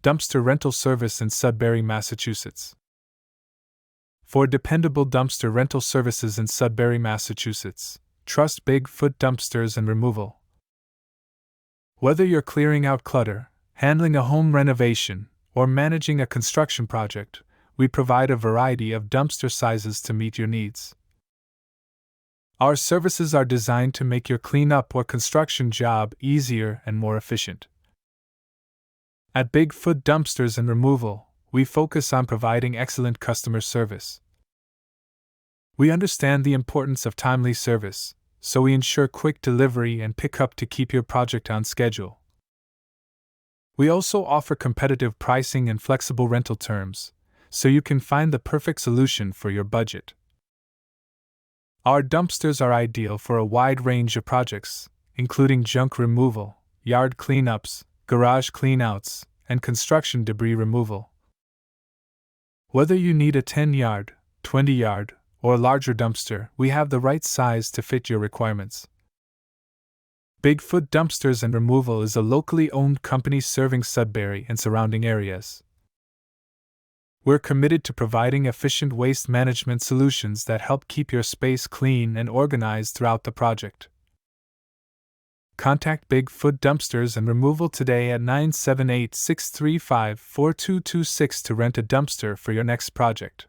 dumpster rental service in Sudbury, Massachusetts. For dependable dumpster rental services in Sudbury, Massachusetts, trust Bigfoot Dumpsters and Removal. Whether you're clearing out clutter, handling a home renovation, or managing a construction project, we provide a variety of dumpster sizes to meet your needs. Our services are designed to make your cleanup or construction job easier and more efficient. At Bigfoot Dumpsters and Removal, we focus on providing excellent customer service. We understand the importance of timely service, so we ensure quick delivery and pickup to keep your project on schedule. We also offer competitive pricing and flexible rental terms, so you can find the perfect solution for your budget. Our dumpsters are ideal for a wide range of projects, including junk removal, yard cleanups, garage cleanouts, and construction debris removal. Whether you need a 10-yard, 20-yard, or larger dumpster, we have the right size to fit your requirements. Bigfoot Dumpsters and Removal is a locally owned company serving Sudbury and surrounding areas. We're committed to providing efficient waste management solutions that help keep your space clean and organized throughout the project. Contact Bigfoot Dumpsters and Removal today at 978-635-4226 to rent a dumpster for your next project.